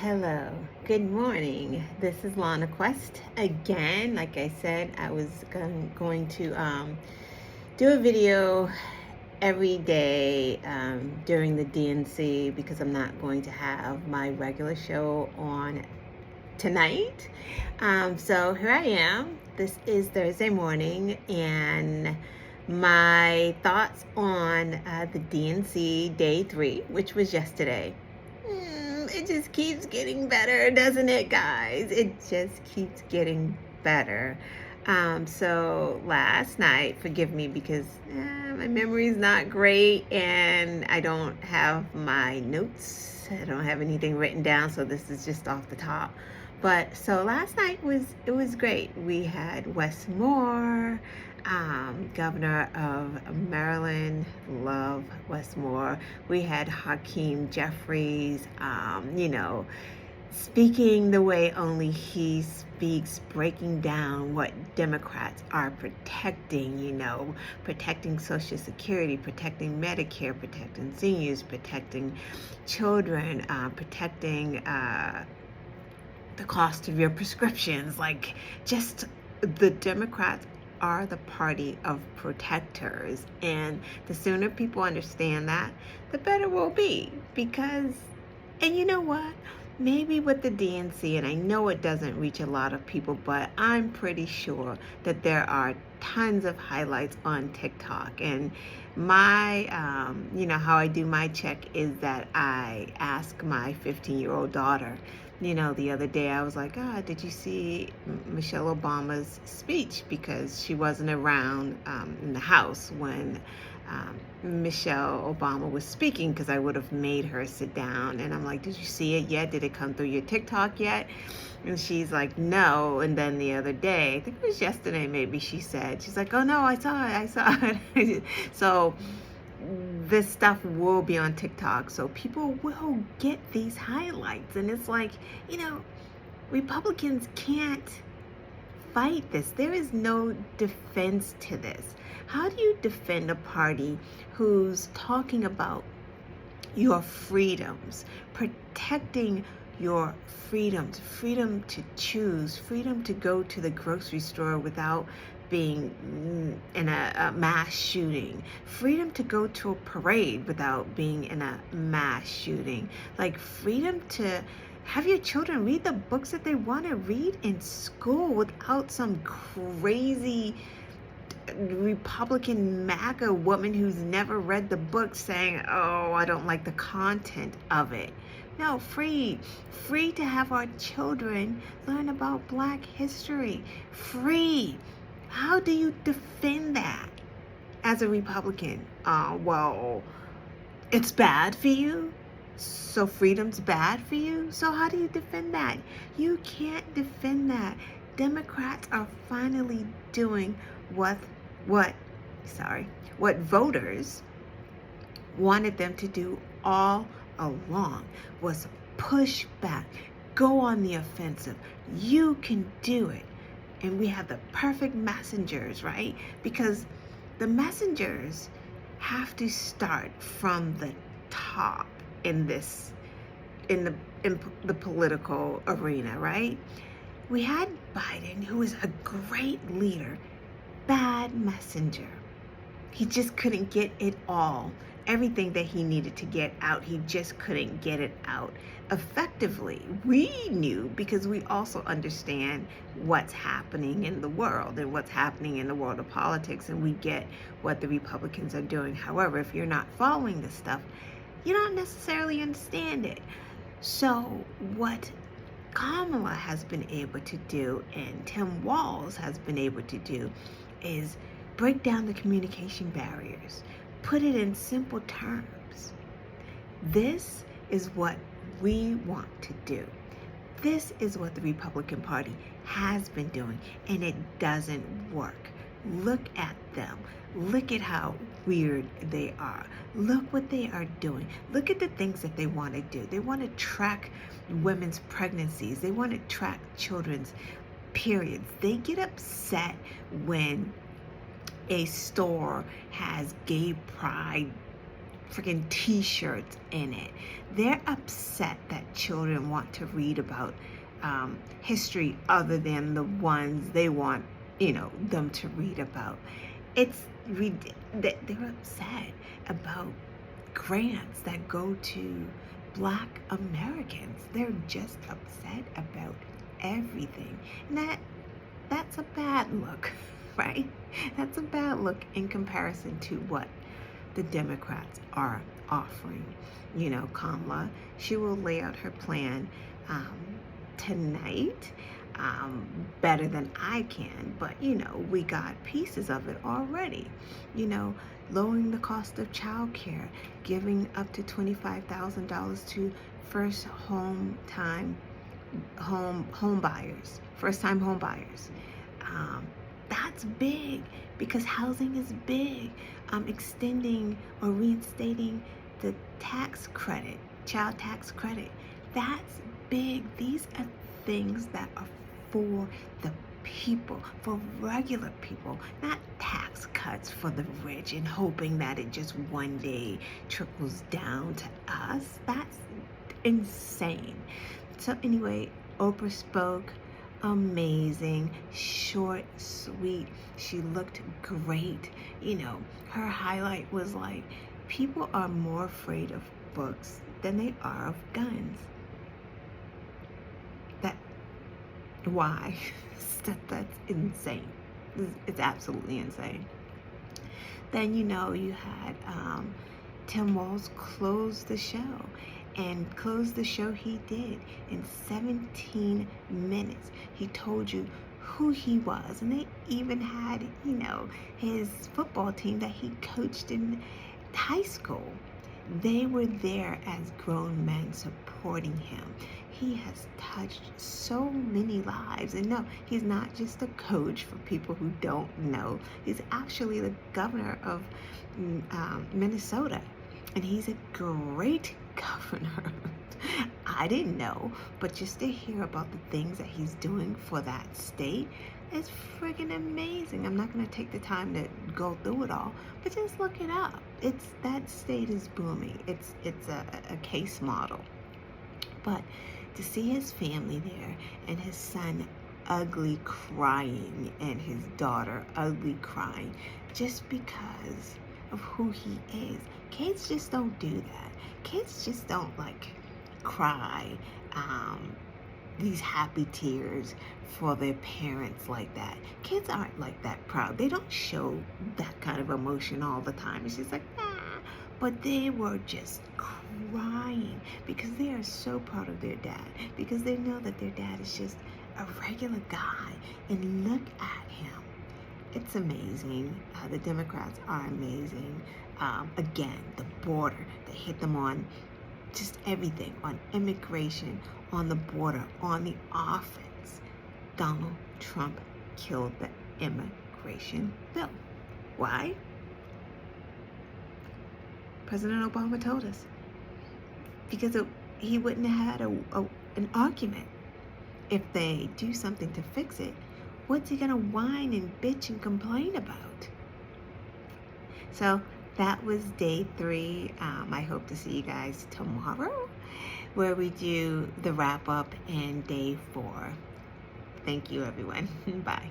Hello, good morning. This is Lana Quest again. Like I said, I was going to do a video every day during the DNC because I'm not going to have my regular show on tonight. So here I am. This is Thursday morning, and my thoughts on the DNC day 3, which was yesterday. It just keeps getting better, doesn't it, guys? It just keeps getting better. So last night, forgive me because my memory's not great and I don't have my notes. I don't have anything written down, so this is just off the top. But so last night was great. We had Wes Moore, governor of Maryland, love Wes Moore. We had Hakeem Jeffries, speaking the way only he speaks, breaking down what Democrats are protecting, protecting Social Security, protecting Medicare, protecting seniors, protecting children, protecting the cost of your prescriptions. Like, just the Democrats are the party of protectors, and the sooner people understand that, the better we'll be. Because, and you know what, maybe with the DNC, and I know it doesn't reach a lot of people, but I'm pretty sure that there are tons of highlights on TikTok. And my how I do my check is that I ask my 15-year-old daughter. The other day I was like, did you see Michelle Obama's speech? Because she wasn't around in the house when Michelle Obama was speaking, because I would have made her sit down. And I'm like, did you see it yet? Did it come through your TikTok yet? And she's like, no. And then the other day, I think it was yesterday maybe, she's like, oh no, I saw it. So this stuff will be on TikTok, so people will get these highlights. And it's like, Republicans can't fight this. There is no defense to this. How do you defend a party who's talking about your freedoms, protecting your freedoms, freedom to choose, freedom to go to the grocery store without being in a mass shooting, freedom to go to a parade without being in a mass shooting, like freedom to have your children read the books that they want to read in school without some crazy Republican MAGA woman who's never read the book saying, oh, I don't like the content of it. No, free to have our children learn about Black history. Free. How do you defend that as a Republican? Well, it's bad for you, so freedom's bad for you. So how do you defend that? You can't defend that. Democrats are finally doing what voters wanted them to do all along, was push back, go on the offensive. You can do it. And we have the perfect messengers, right? Because the messengers have to start from the top in the political arena, right? We had Biden, who is a great leader, bad messenger. He just couldn't get it all. Everything that he needed to get out, he just couldn't get it out effectively. We knew, because we also understand what's happening in the world and what's happening in the world of politics, and we get what the Republicans are doing. However, if you're not following this stuff, you don't necessarily understand it. So what Kamala has been able to do, and Tim Walz has been able to do, is break down the communication barriers, put it in simple terms. This is what we want to do. This is what the Republican Party has been doing, and it doesn't work. Look at them. Look at how weird they are. Look what they are doing. Look at the things that they want to do. They want to track women's pregnancies. They want to track children's periods. They get upset when a store has gay pride freaking t-shirts in it. They're upset that children want to read about history other than the ones they want, them to read about. They're upset about grants that go to Black Americans. They're just upset about everything. And that's a bad look, right? That's a bad look in comparison to what the Democrats are offering. Kamala, she will lay out her plan tonight, better than I can, but we got pieces of it already. Lowering the cost of childcare, giving up to $25,000 to first first-time home buyers. That's big because housing is big. Extending or reinstating the tax credit, child tax credit. That's big. These are things that are for the people, for regular people, not tax cuts for the rich and hoping that it just one day trickles down to us. That's insane. So anyway, Oprah spoke. Amazing, short, sweet. She looked great. Her highlight was like, people are more afraid of books than they are of guns. Why? That's insane. It's absolutely insane. Then you had Tim Walz close the show. And close the show he did in 17 minutes. He told you who he was. And they even had, his football team that he coached in high school. They were there as grown men supporting him. He has touched so many lives. And no, he's not just a coach for people who don't know. He's actually the governor of Minnesota. And he's a great governor. I didn't know, but just to hear about the things that he's doing for that state is friggin' amazing. I'm not going to take the time to go through it all, but just look it up. That state is booming. It's a case model. But to see his family there and his son ugly crying and his daughter ugly crying just because of who he is. Kids just don't do that. Kids just don't cry these happy tears for their parents like that. Kids aren't like that proud. They don't show that kind of emotion all the time. It's just like, but they were just crying because they are so proud of their dad, because they know that their dad is just a regular guy, and look at him. It's amazing. The Democrats are amazing. Again, the border, they hit them on just everything, on immigration, on the border, on the offense. Donald Trump killed the immigration bill. Why? President Obama told us. Because he wouldn't have had an argument. If they do something to fix it, what's he gonna whine and bitch and complain about? So that was day 3. I hope to see you guys tomorrow, where we do the wrap up in day 4. Thank you, everyone. Bye.